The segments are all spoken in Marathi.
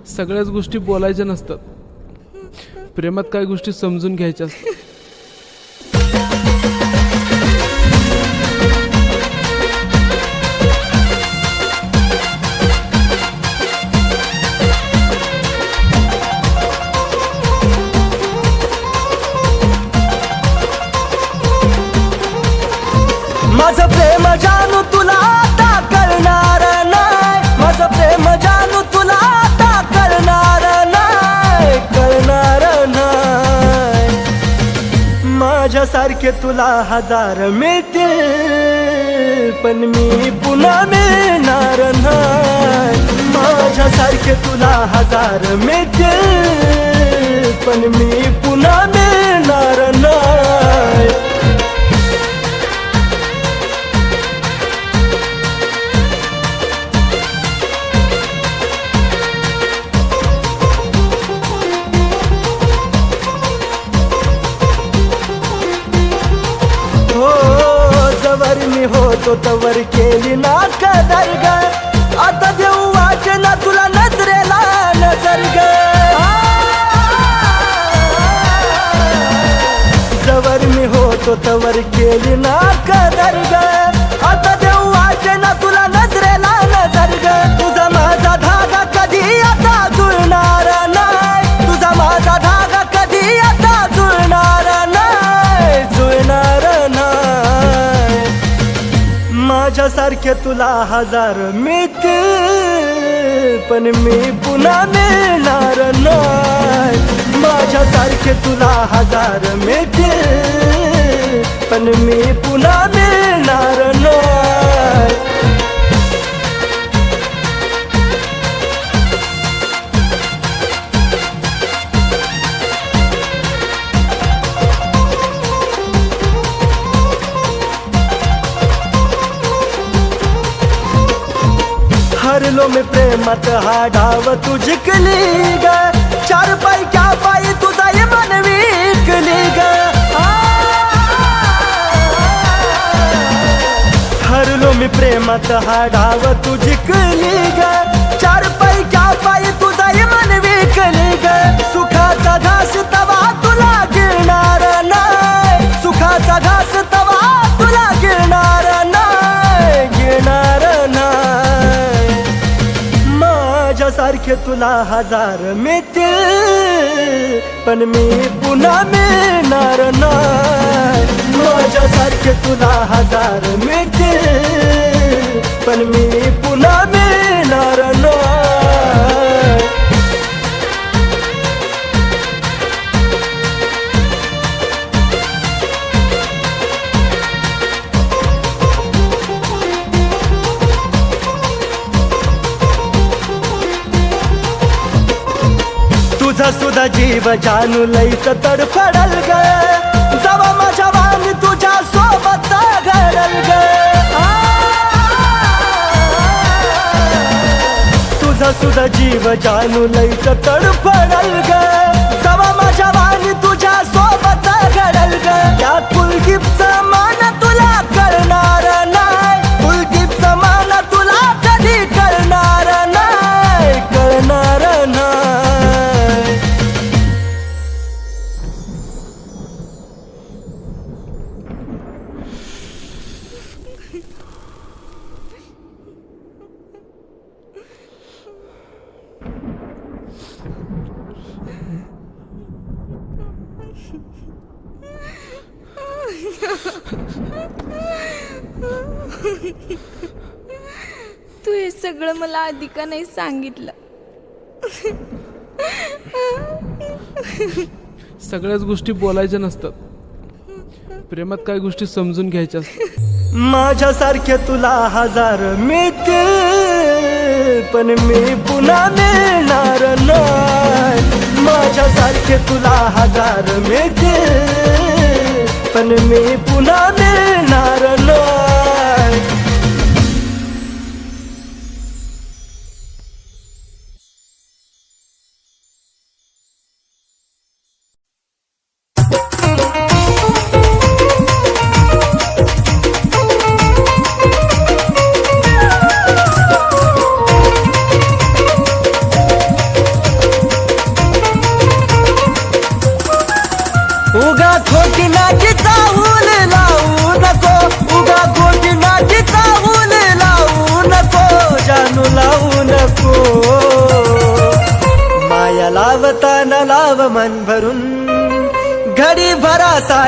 सगळ्याच गोष्टी बोलायच्या नसतात, प्रेमात काही गोष्टी समजून घ्यायच्या असतात. माझं प्रेम जानू तुला आता कळणार नाही, माझं प्रेम जानू तुला आता कळणार नाही, कळणार नाही. माझ्यासारखे तुला हजार मिळतील पण मी पुन्हा मिळणार नाही. माझ्यासारखे तुला हजार मिळतील पण मी पुन्हा मिळणार नाही. जवर मी होतो तवर केली ना कदर ग, आता देऊ वाटे ना तुला नजरेला नजर ग. जवर मी होतो तवर केली ना कदर ग, आता देऊ वाटे ना तुला नजरेला नजर ग. तुझा माझा धागा कधी आता जुळणार नाही, तुझा माझा धागा कधी आता जुळणार नाही, जुळणार नाही. माझ्यासारखे तुला हजार मिळतील पण मी पुन्हा मिळणार नाही. माझ्यासारखे तुला हजार मिळतील पण मी पुन्हा मिळणार नाही. हरलो मी प्रेमात हा डाव तू जिंकली ग, चार पाय क्या पायी तुझा मन विकली ग. हरलो मी प्रेमात हा डाव तू जिंकली ग, चार पाय क्या पायी तुझा मन विकली ग. सुखाचा घास तवा तुला गिळणार नाही, सुखाचा घास तवा तुला गिळणार नाही, गिळणार नाही. माझ्यासारखे तुला हजार मिळतील पण मी पुन्हा मिळणार नाही. माझ्यासारखे तुला हजार मिळतील पण मी पुन्हा मिळणार नाही. तुझा सुद्धा जीव जानू लईच तडफडल ग, जवा माझ्या वाणी तुझ्या सोबत घडल ग. तुझा सुद्धा जीव जानू लईच तडफडल ग, जवा माझ्या वाणी तुझ्या सोबत घडल ग. या कुलदीपचा मान तुला कळणार नाही, कुलदीपचा मान तुला कधी कळणार नाही, कळणार नाही. तू हे सगळं मला आधी का नाही सांगितलं. सगळ्याच गोष्टी बोलायच्या नसतात, प्रेमात काही गोष्टी समजून घ्यायच्या असतात. माझ्यासारखे तुला हजार मिळतील पण मी पुन्हा मिळणार नाही. माझ्यासारखे तुला हजार मिळतील पण मी पुन्हा मिळणार नाही.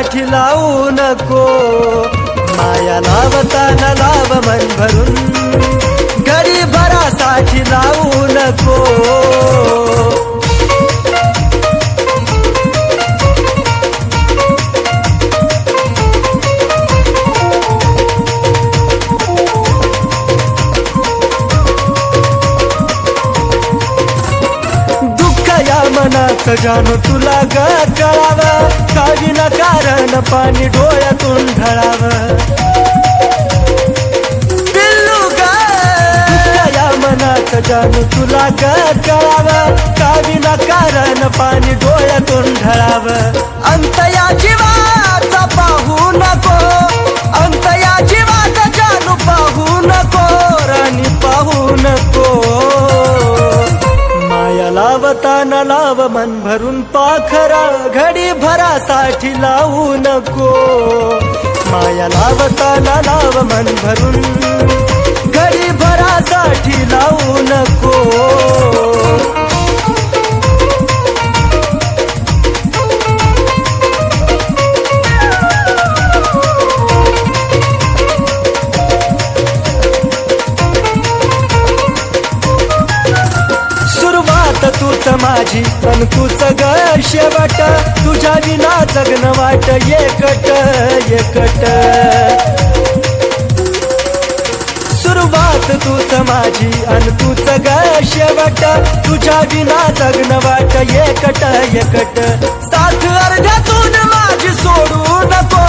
भरासाठी लावू नको, माया लावताना लाव मन भरून, घडी भरासाठी लावू नको. मनाचं जाणू तुला ग कळावं, कावीना कारण पाणी डोळ्यातून ढळावं. पिल्लू ग या मनाचं जाणू तुला ग कळावं, कावीना कारण पाणी डोळ्यातून ढळावं. अंत या जीवाचा पाहू नको, अंत या जीवाचा जाणू पाहू नको, राणी पाहू नको. माया लावताना लाव मन भरून पाखरा, घडी भरासाठी लावू नको, माया लावताना लाव मन भरून, घडी भरासाठी लावू नको. तूच माझी पण तूच ग शेवट, तुझ्या विना जगन वाट एकट एकट. सुरुवात तूच माझी अन तूच ग शेवट, तुझ्या विना जगन वाट एकट एकट. साथ अर्ध्यातून माझी सोडू नको,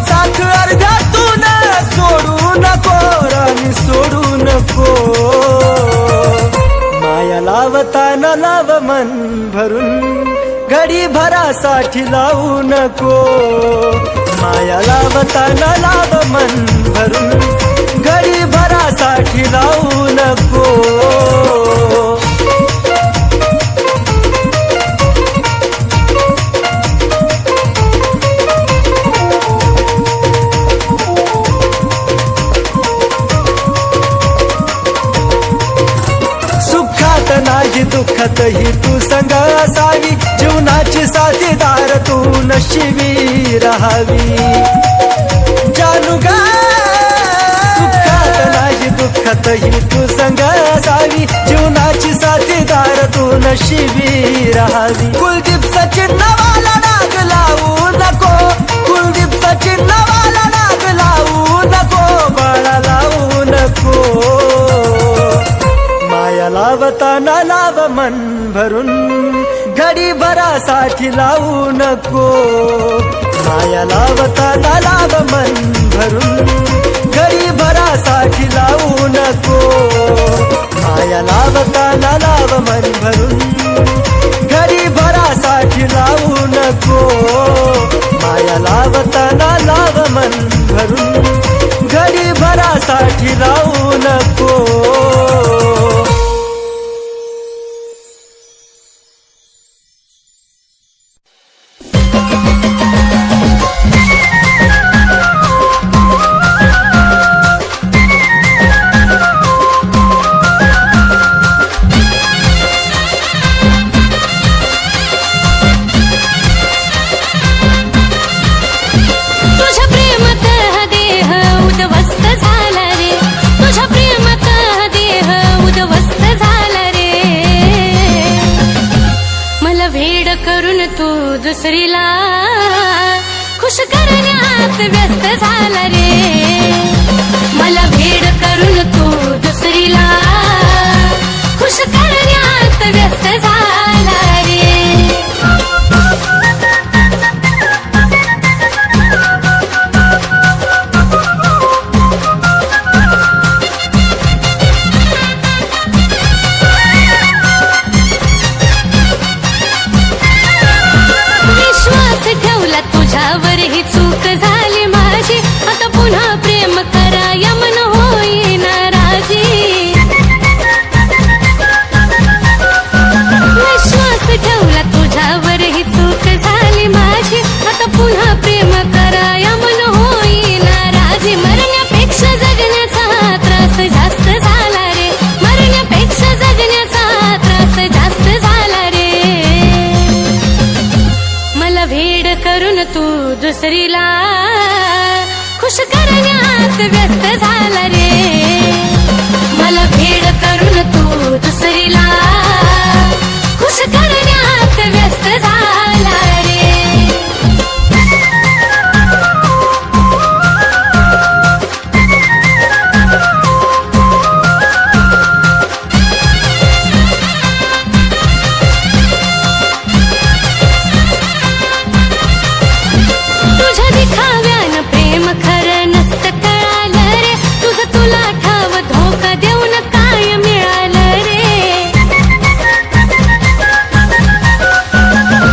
साथ अर्ध्यातून सोडू नको, राणी सोडू नको. माया लावताना लाव मन भरून, घडी भरासाठी लावू नको, माया लावताना लाव मन भरून, घडी भरासाठी लावू नको. नाही दुःखात ही तू संग असावी, जीवनाची साथीदार तू नशिबी राहावी. जानू ग सुखात नाही दुःखात ही तू संग असावी, जीवनाची साथीदार तू नशिबी राहावी. कुलदीप सचिन नवाला नाग लावू नको, कुलदीप सचिन नवाला नाग लावू नको, बाळा लावू नको. माया लावताना लाव मन भरून, घडी भरासाठी लावू नको, माया लावताना लाव मन भरून, घडी भरासाठी लावू नको, माया लावताना लाव मन भरून, घडी भरासाठी लावू नको, माया लावताना लाव मन भरून, घडी भरासाठी लावू नको. दुसरीला खुश करण्यात व्यस्त झाला रे, मला भेड करून तू दुसरीला खुश करण्यात व्यस्त झाला रे. ठेवला तुझ्यावर ही चूक झाली माझी, आता दुसरीला खुश करण्यात व्यस्त झाला रे मला भेड करून तू दुसरीला खुश करण्यात व्यस्त झाला रे तुझ्या दिखाव्यानं प्रेम खरं नसतं कळालं रे तुझं तुला ठाव धोका देऊन काय मिळालं रे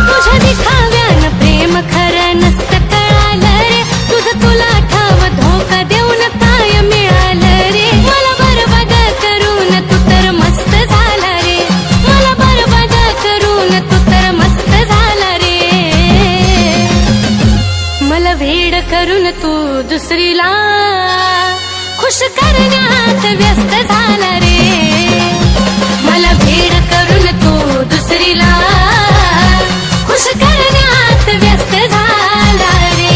तुझ्या दिखाव्यानं प्रेम खरं नसतं कळालं रे तुझं तुला ठाव धोका देऊन काय मिळालं रे मला बरबाद करून तू तर मस्त झाला रे मला बरबाद करून तू तर मस्त झाला रे मला वेड करून तू दुसरीला खुश करण्यात व्यस्त झाला रे मला वेड करून तू दुसरीला खुश करण्यात व्यस्त झाला रे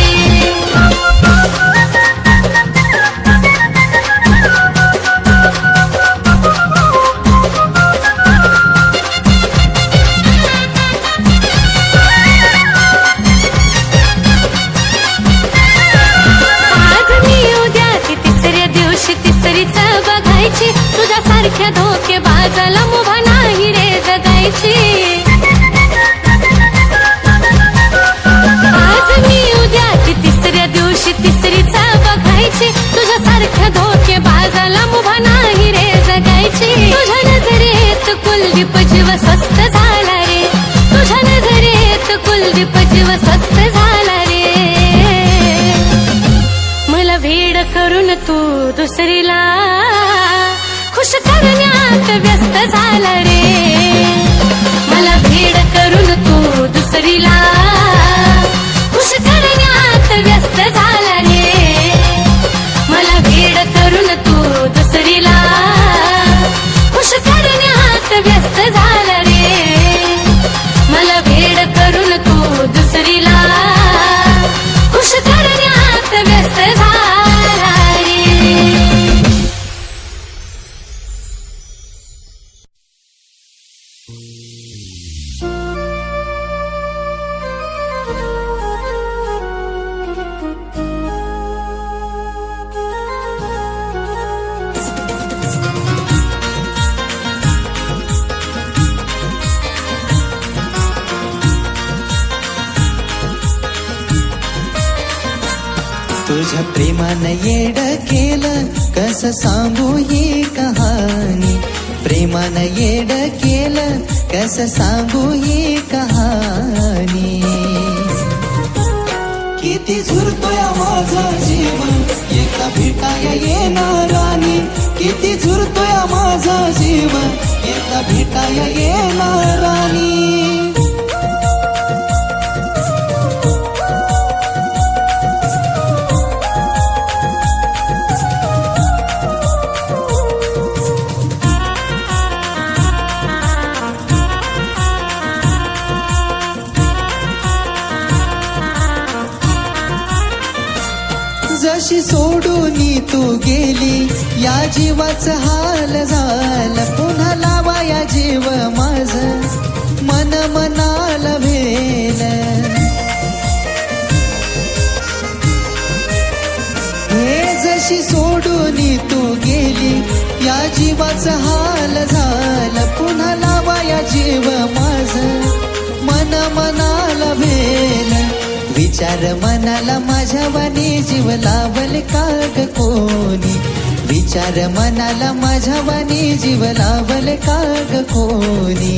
आज मी उद्या ती तिसऱ्या दिवशी तिसरीच बघायची तुझ्यासारख्या धोकेबाजाला मुभा नाही रे जगायची आज मी उद्या ती तिसऱ्या दिवशी तिसरीच बघायची तुझ्यासारख्या धोकेबाजाला मुभा नाही रे जगायची तुझ्या नजरेत कुलदीप जीव स्वस्त झाला रे तुझ्या नजरेत कुलदीप जीव स्वस्त झाला रे मला वेड करून तू दुसरीला खुश करण्यात व्यस्त झाला रे मला वेड करून तू दुसरीला खुश करण्यात व्यस्त झाला रे मला वेड करून तू दुसरीला खुश करण्यात व्यस्त झाला रे मला वेड करून तू दुसरीला खुश करण्यात व्यस्त झाला रे तुझ्या प्रेमानं येड केलं कसं सांगू ही कहाणी प्रेमानं येड केलं कसं सांगू ही कहाणी किती झुरतोय माझा जीव एका भेटाया येणार राणी किती झुरतोय माझा जीव एका भेटाया येणार राणी जशी सोडून तू गेली या जीवाचं हाल झालं पुन्हा लावा या जीव माझ मन मनाला भेल हे जशी सोडून तू गेली या जीवाचं हाल झालं पुन्हा लावा या जीव माझ मन मनाला भेल विचार मनाला माझ्या वाणी जीव लावल काग कोणी विचार मनाला माझ्या वाणी जीव लावल काग कोणी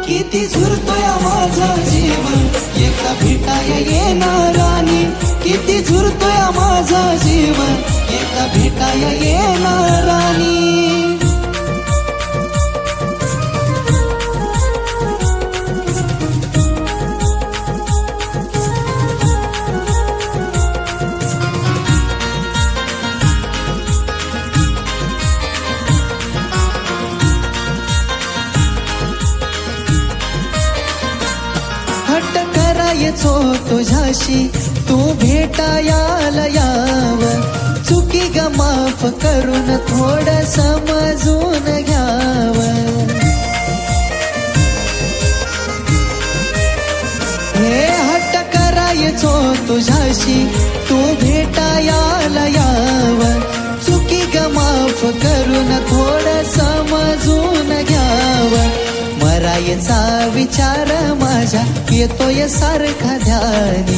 किती झुरतोय माझा जीव एका भेटाया येणार राणी किती झुरतोय माझा जीव एका भेटाया येणार राणी तुझ्याशी तू भेटायाला याव, चुकी ग माफ करून थोडं समजून घ्याव. हे हट्ट करायचो तुझ्याशी तू भेटायाला याव, चुकी ग माफ करून थोडं समजून घ्याव. मरायचा विचार माझ्या येतोय सारखा ध्यानी,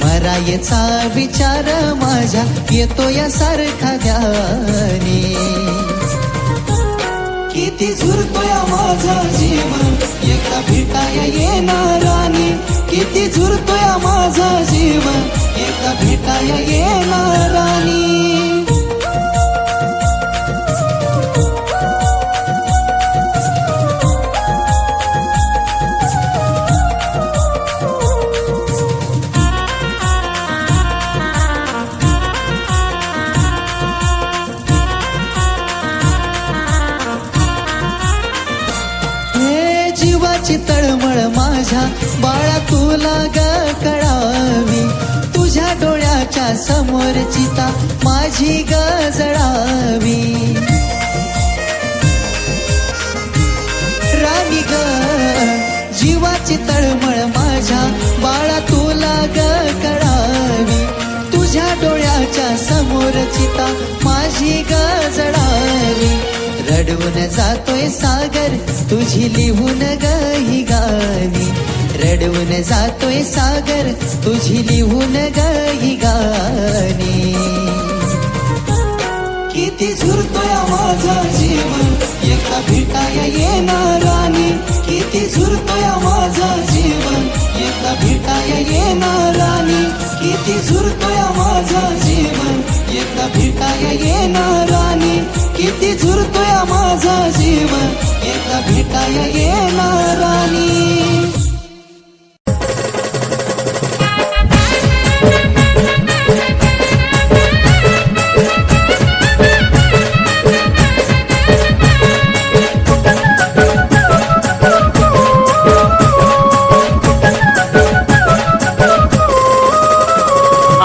मरायचा विचार माझ्या येतोय सारखा ध्यानी. किती झुरतोय माझा जीव एकदा भेटाया येणारानी, किती झुरतोय माझा जीव एकदा भेटाया येणारानी. जीवाची तळमळ माझ्या बाळा तुला ग कळावी, तुझ्या डोळ्याच्या समोर चिता माझी ग जळावी. राणी ग जीवाची तळमळ माझ्या बाळा तुला ग कळावी, तुझ्या डोळ्याच्या समोर चिता माझी ग जळावी. रडवून जातोय सागर तुझी लिहून ग ही गाणी, रडवून जातोय सागर तुझी लिहून ग ही गाणी. किती झुरतोय माझा जीव एकदा भेटाया येणारानी, किती झुरतोय माझा जीव एकदा भेटाया येणारानी, किती झुरतोय माझा जीव एकदा भेटाया येणारानी, किती झुरतोय माझा जीव एकदा भेटाया येणारानी.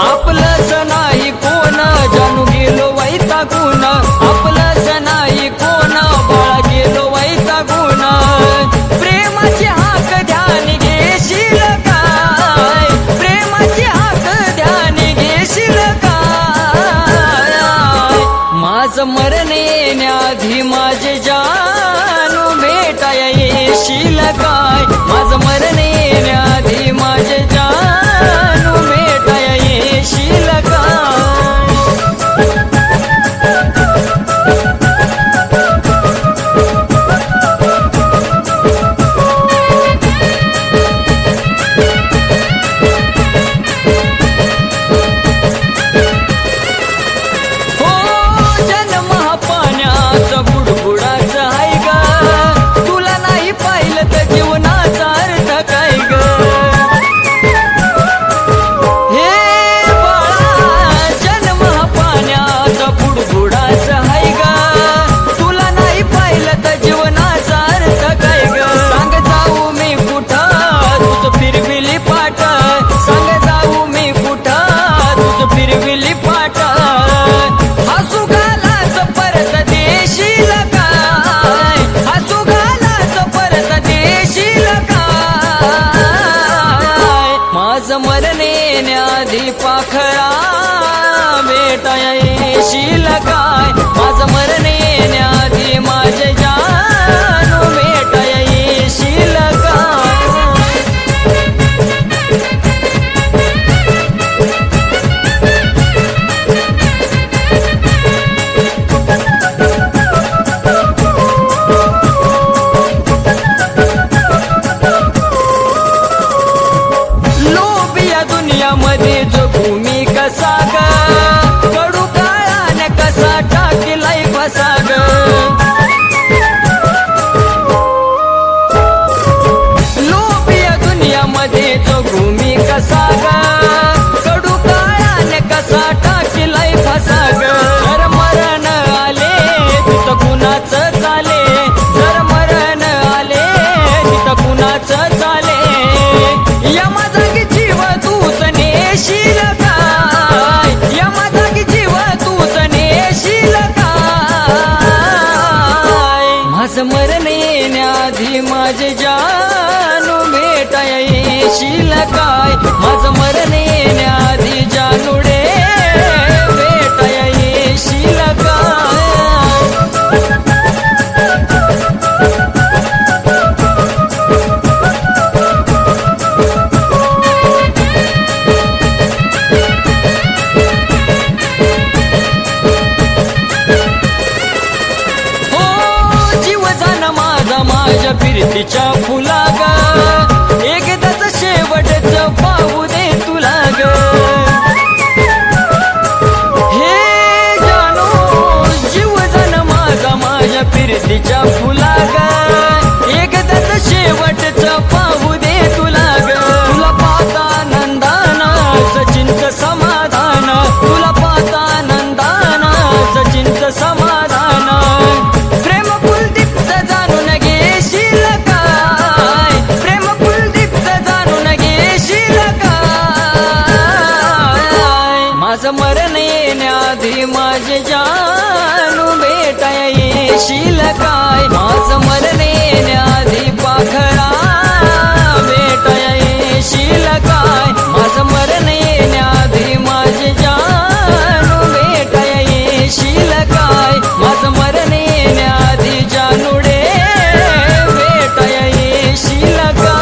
आपलंच नाही कोण जानू गेलो वैतागून, आपलंच नाही कोण बाळा गेलो वैतागून. प्रेमाची हाक ध्यान घेशील काय, प्रेमाची हाक ध्यान घेशील काय. माझं मरण येण्याआधी माझे जानू भेटाया येशील काय, माझं मरण येण्याआधी माझे जानू भेटाया येशील काय. हो जन्म हा पाण्याचा बुडबुडाचा आहे ग, तुला नाही पाहिलं तर जीवनाचा अर्थ काय ग. हे बाळा जन्म हा पाण्याचा बुडबुडाचा आहे ग, तुला नाही पाहिलं तर जीवनाचा अर्थ काय ग. सांग जाऊ मी कुठं तुझं फिरविली पाठ, सांग जाऊ मी कुठं तुझं फिरविली पाठ. हसू घालाच परत देशील काय, हसू घालाच परत देशील काय. माझं मरण येण्याआधी पाखरा भेटाया येशील काय, माझं मरण येण्याआधी माझे जानू भेटाया येशील काय. लोभिया दुनियामध्ये जो भूमी कसा ग, कडू काळाने कसा माझे जानू भेटाया येशील काय माझं मरण येण्याआधी जानूडे भेटाया येशील काय माझ्या फिरतीच्या फुला ग एकदाच शेवटच पाहू दे तुला ग हे जानू जीव जाण माझ्या फिरतीच्या फुला ग एकदाच शेवटच पाहू दे तुला ग तुला पाहता नंदाना सचिनच समाधान तुला पाहता नंदाना सचिनच समाधान मरण येण्याआधी माझे जानू भेटाया येशील काय माझं मरण येण्याआधी पाखरा भेटाया येशील काय माझं मरण येण्याआधी माझे जानू भेटाया येशील काय माझं मरण येण्याआधी जानूडे भेटाया येशील काय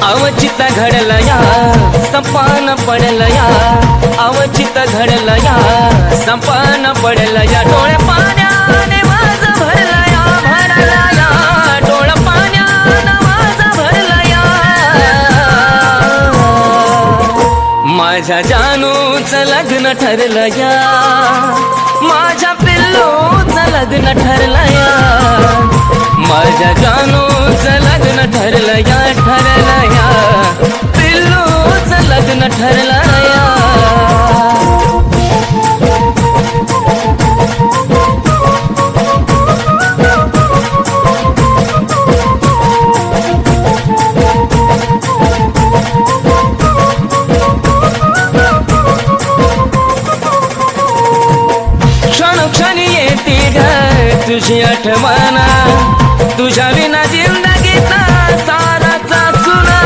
अवचित घडलं या संपान पडलं या अवचित घडलं या संपान पडलं या डोळे पाण्याने माझं भरलं या डोळे पाण्याने माझं भरलं या माझ्या जानूचं लग्न ठरलं या माझ्या पिल्लूचं लग्न ठरलं या माझ्या जानूचं लग्न ठरलं या पिल्लूचं लग्न ठरलं या क्षणोक्षणी येते ग तुझी आठवण तुझ्या विना जिंदगीचा साराचा सुना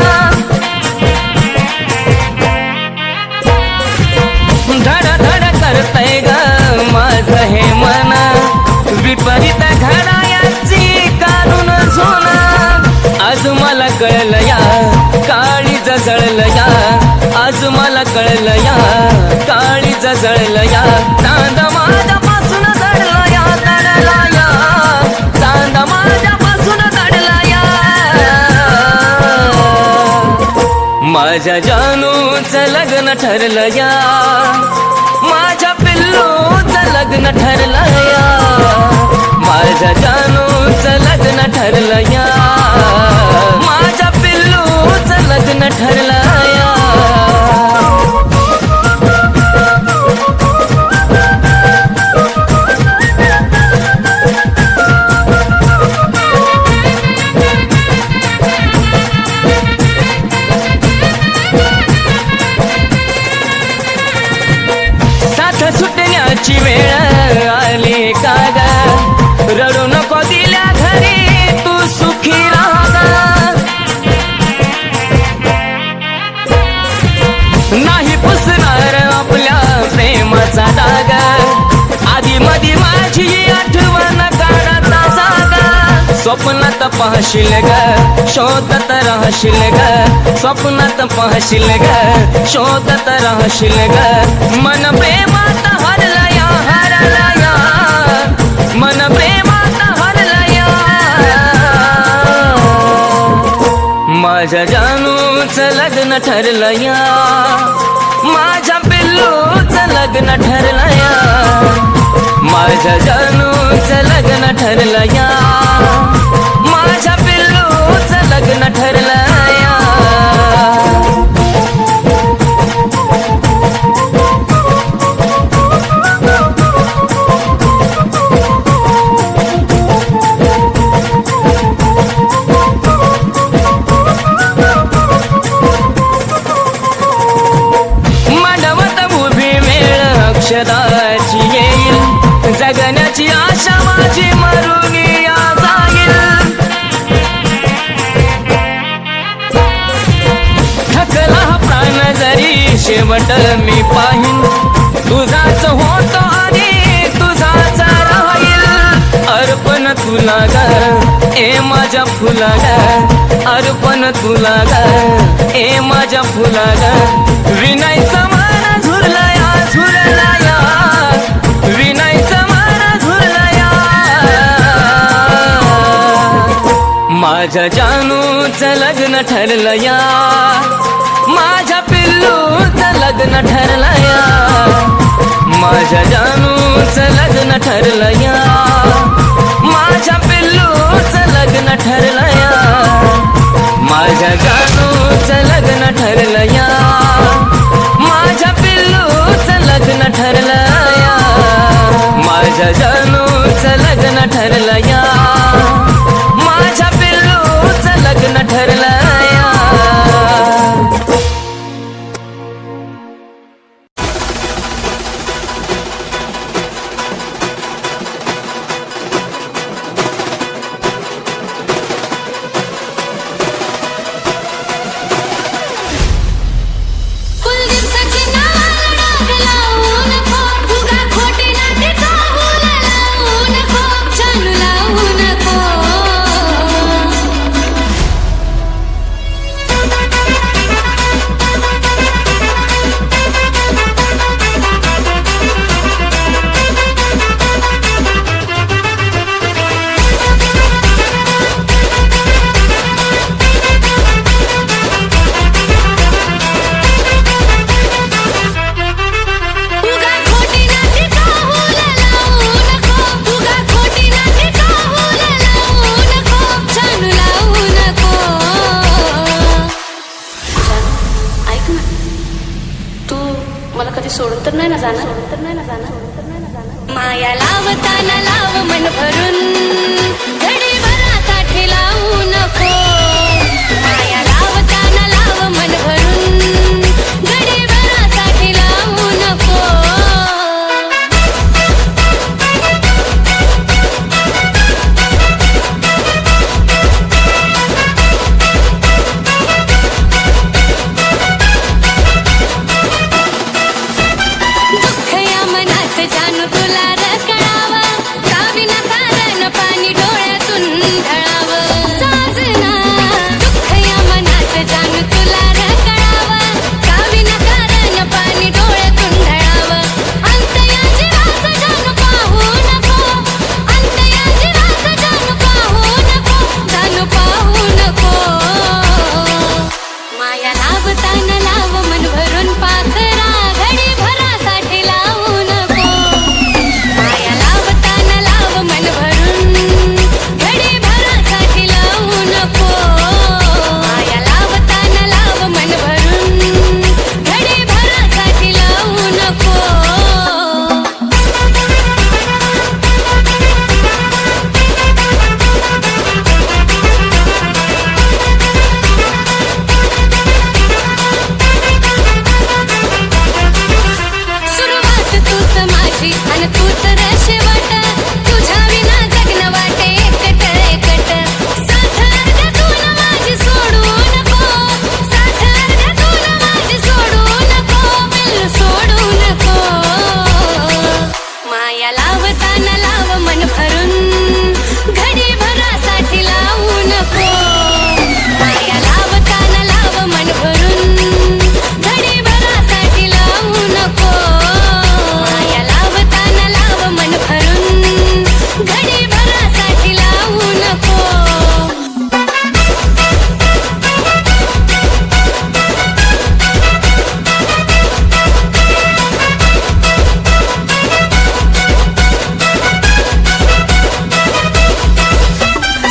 धड धड करतय ग माझं हे मन विपरीत घडायाची काढून झोना आज मला कळलं या काळी जळलं या आज मला कळलं या काळी जळलं या चांद माझ्यापासून दडला या दडला या चांद माझ्यापासून दडला या माझ्या जानूचं लग्न ठरलं या माझ्या पिल्लूचं लग्न ठरलं या माझ्या जानूचं लग्न ठरलं या माझ्या पिल्लूचं लग्न ठरलं या सुटण्याची वेळ आली का ग रडू नको दिल्या घरी तू सुखी राहा नाही पुसणार आपल्या प्रेमाचा डाग आधी मधी माझी आठवण काढता जागा स्वप्नात पाहशील ग शोधत राहशील ग स्वप्नात पाहशील ग शोधत राहशील ग मन प्रेमात हरला या मन प्रेमात हरला या माझ्या जानूचं लग्न ठरलं या माझ्या पिल्लूचं लग्न ठरलं या माझ्या जानूचं लग्न ठरलं या माझ्या पिल्लूचं लग्न ठरलं या शेवट मी पाहिन तुझाच होतो आणि तुझाच राहील अर्पण तुला ग ए माझ्या फुला ग अर्पण तुला ग ए माझ्या फुला ग विनायचा मान झुरलाया झुरलाया विनायचा मान झुरलाया माझ्या जानूचं लग्न ठरलं या माझ्या पिल्लूचं लग्न ठरलं या माझ्या जानूचं लग्न ठरलं या माझ्या पिल्लूचं लग्न ठरलं या माझ्या जानूचं लग्न ठरलं या माझ्या पिल्लूचं लग्न ठरलं या माझ्या जानूचं लग्न ठरलं या माझ्या पिल्लूचं लग्न ठरलं या कुलदीपसाची नावाला डाग लावू नको उगा खोटी नाटी चाहूला लावू नको जानू लावू नको उगा खोटी नाटी चाहूला लावू नको उगा खोटी नाटी चाहूला लावू नको जानू लावू नको ऐक ना तू मला कधी सोडून तर नाही ना जाणार माया लावताना लाव मन भरून घडी भरासाठी लावू नको माया लावताना लाव मन भरून घडी भरासाठी लावू नको दुःख या मनाचं जानू तुला रकळावा का विनाकारण पाणी डोळ्यातून ढळावं साजना दुःख या मनाचं जानू तुला रकळावा का विनाकारण पाणी डोळ्यातून ढळावं अंत या जीवाचं जानू पाहू नको अंत या जीवाचं जानू पाहू नको माया लावताना लाव मन भरून पाखरा घडी भरासाठी लावू नको माया लावताना लाव मन भरून घडी भरासाठी लावू नको माया लावताना लाव मन भरून घडी भरासाठी लावू नको सुरुवात तूच माझी आणि तूच शेवट तुझ्या विना जगणं वाटे एकट साथ अर्ध्यातून माझी सोडू नको साथ अर्ध्यातून माझी सोडू नको बिल सोडू नको माया लावताना लाव मन भरून घडी भरासाठी लावू नको माया लावताना लाव मन भरून घडी भरासाठी लावू नको माया लावताना लाव मन भरून घडी भरासाठी लावू नको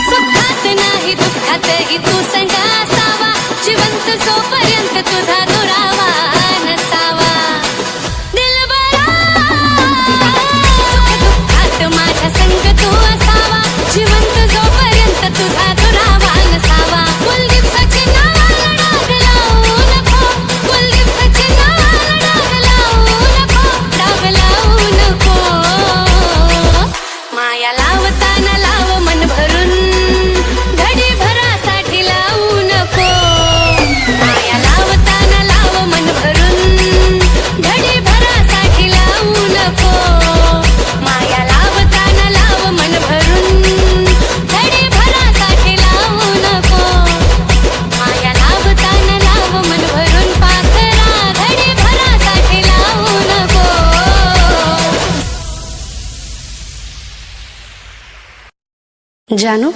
सुखात नाही दुःखातही तू संग असावा जिवंत जोपर्यंत तुझा दुरावा नसावा दिलबरा सुख दुःखात माझ्या संग तू असावा जिवंत जोपर्यंत तुझा दुरावा नसावा कुलदीपसाची नावाला डाग लावू नको कुलदीपसाची नावाला डाग लावू नको माया लावताना लाव मन भरून घडी भरासाठी जानू,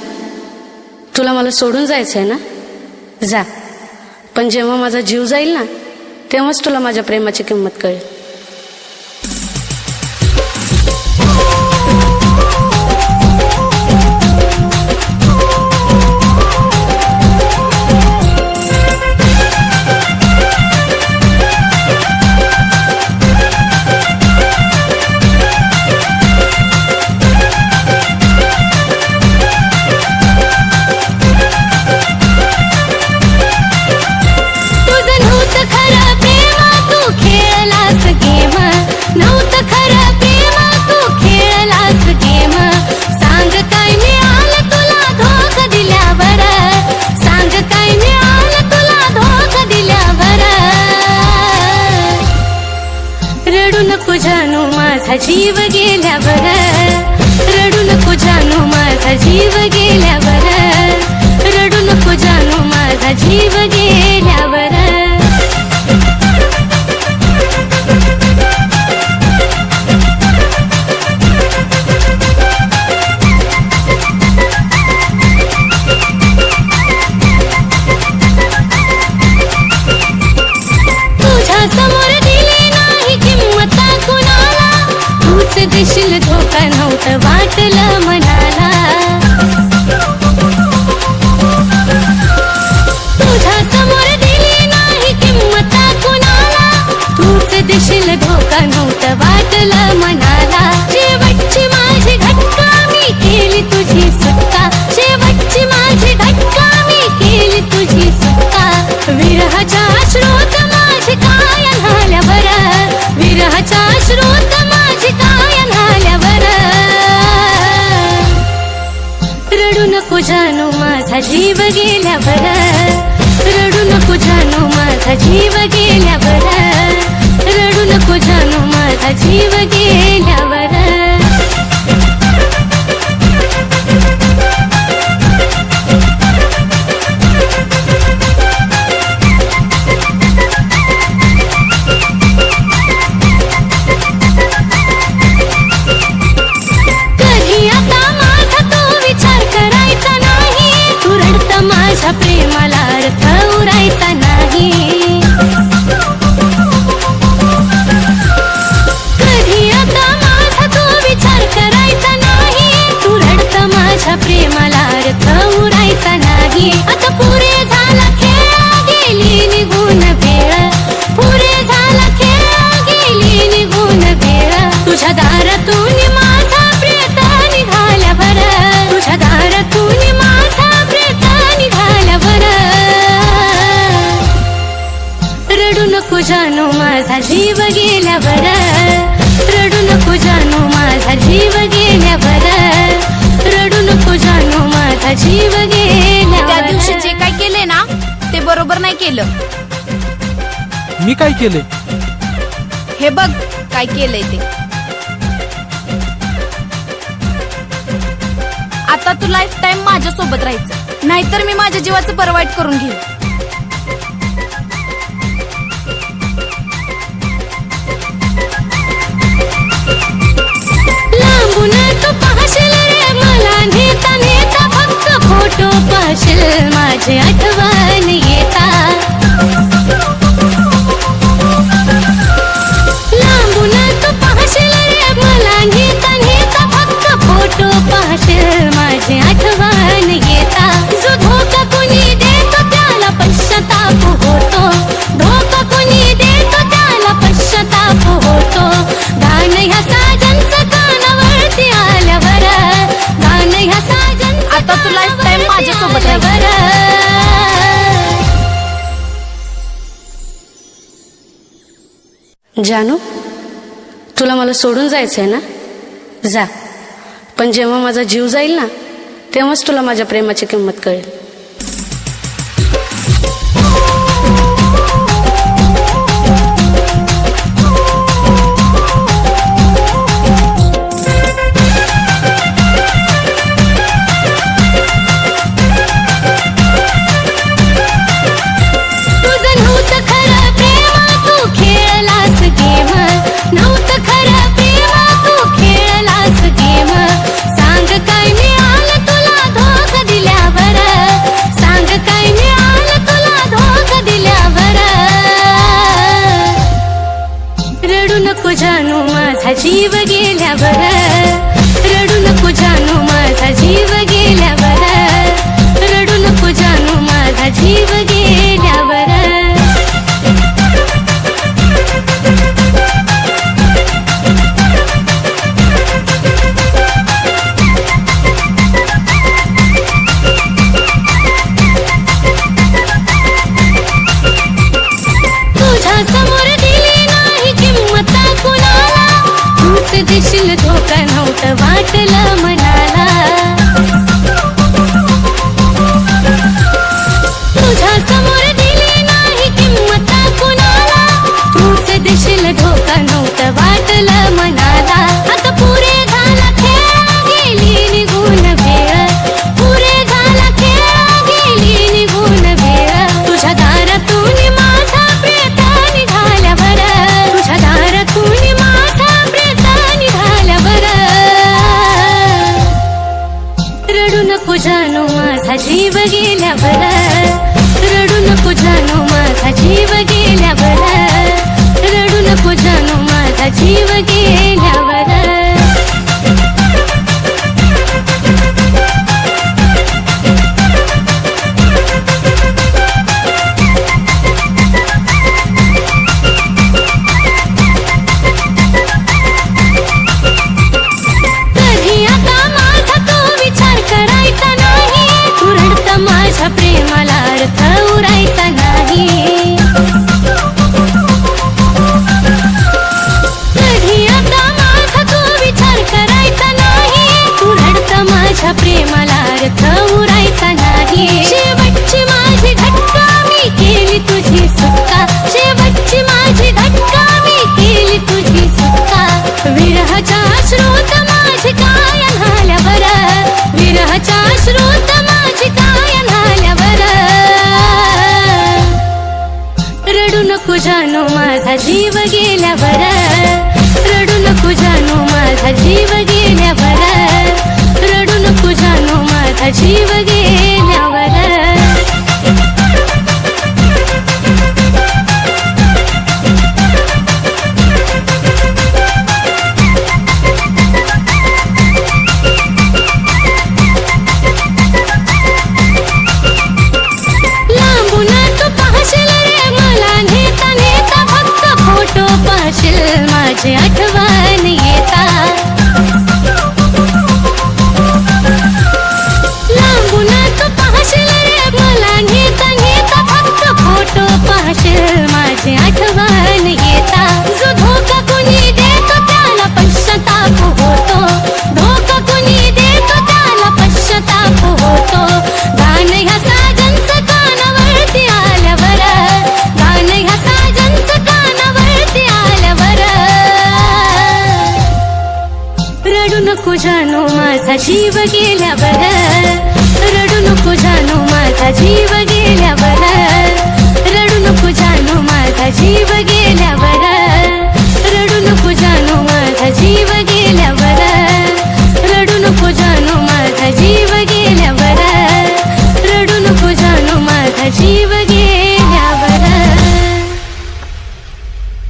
तुला मला सोडून जायचंय ना? जा. पण जेव्हा माझा जीव जाईल ना, तेव्हाच तुला माझ्या प्रेमाची किंमत कळेल. जीव गेल्यावर रडू नको जानू, माझा जीव गेल्यावर रडू नको जानू, माझा जीव गेल्यावर. तुझ्या समोर दिली नाही किंमत कुणाला, तूच देशील धोका नव्हतं वाटलं मनाला. तुझ्या समोर दिली नाही किंमत कुणाला, तूच देशील धोका नव्हतं वाटलं मनाला. शेवटची माझी घटका मी केली तुझी सुटका, शेवटची माझी घटका मी केली तुझी सुटका. विरहाच्या अश्रूत माझी काय झाल्यावर, विरहाच्या अश्रूत माझी काय झाल्यावर रडू नको जानू, माझा जीव गेल्यावर रडू नको जानू, माझा जीव गेल्यावर रडू नको जानू, माझा जीव गेल्यावर. माझ्या प्रेमाला अर्थ उरायचा नाही, कधी आता माझा तो विचार करायचा नाही. तू रडत माझ्या प्रेमाला अर्थ उरायचा नाही. आता पुरे झाला खेळ गेली निघून वेळ, पुरे झाला खेळ गेली निघून वेळ. तुझ्या दारातून माझा प्रेत निघाल्यावर, तुझ्या दारातून माझा प्रेत निघाल्यावर रडू नको जानू, माझा जीव गेल्यावर रडू नको जानू, माझा जीव गेल्यावर रडू नको जानू, माझा जीव गेल्यावर. त्या दिवशी जे काय केले ना ते बरोबर नाही केलं. मी काय केले? हे बघ काय केलंय ते. आता तू लाईफ टाइम माझ्या सोबत राहायचं, नाहीतर मी माझ्या जीवाचं परवाईट करून घेईन. लांबून तू पाहशील रे मला नेता नेता, फक्त फोटो पाहशील माझी आठवण येता. लांबून तू पाहशील रे मला नेता नेता, फक्त फोटो पाहशील माझी आठवण येता. जो धोका कुणी देतो त्याला पश्चाताप होतो, धोका कुणी देतो त्याला पश्चाताप होतो. गाणं ह्या साजनचं कानावरती आल्यावर, गाणं ह्या साजनचं आता तू लाईफ टाइम माझ्या सोबत आल्यावर. जानू, तुला मला सोडून जायचंय ना? जा. पण जेव्हा माझा जीव जाईल ना, तेव्हाच तुला माझ्या प्रेमाची किंमत कळेल. तुझं नव्हतं खरं प्रेम, तू खेळलास गेम, नव्हतं खरं प्रेम, तू खेळलास गेम. सांग काय मिळालं तुला जीव गेल्यावर रडू नको जानू माझा जीव गेल्यावर रडू नको जानू माझा जीव गेल्यावर देशील धोका नव्हतं वाटलं मनाला तुझ्या समोर दिली नाही किंमत कुणाला तूच देशील धोका नव्हतं वाटलं मनाला आता पुरे झाला खेळ गेली निघून वेळ पुरे झाला खेळ गेली निघून वेळ तुझ्या दारातून माझा प्रेत निघाल्यावर तुझ्या दारातून माझा रडू नको जानू माझा जीव गेल्यावर रडू नको जानू माझा जीव गेल्यावर रडू नको जानू माझा जीव गेल्यावर माझ्या प्रेमाला अर्थ उरायचा नाही कधी आता माझा तू विचार करायचा नाही तू रडत माझ्या प्रेमाला अर्थ उरायचा नाही शेवटची माझी घटका मी केली तुझी सुटका शेवटची माझी घटका मी केली तुझी सुटका विरहाच्या श्रोत माझी काय झाल्यावर विरहाच्या श्रोत माझी काय रडू नको जानू माझा जीव गेल्यावर रडू नको जानू माझा जीव गेल्यावर रडू नको जानू माझा जीव गेल्यावर माझी आठवण येता लांबून तू पाहशील रे मला नेता नेता फक्त फोटो पाहशील माझी आठवण येता जो धोका कोणी देतो त्याला पश्चाताप होतो धोका कोणी देतो त्याला पश्चाताप होतो गाणं ह्या साजनचं कानावरती आल्यावर गाणं ह्या साजनचं कानावरती आल्यावर रडू नको जानू माझा जीव गेल्यावर रडू नको जानू माझा जीव गेल्यावर रडू नको जानू माझा जीव गेल्यावर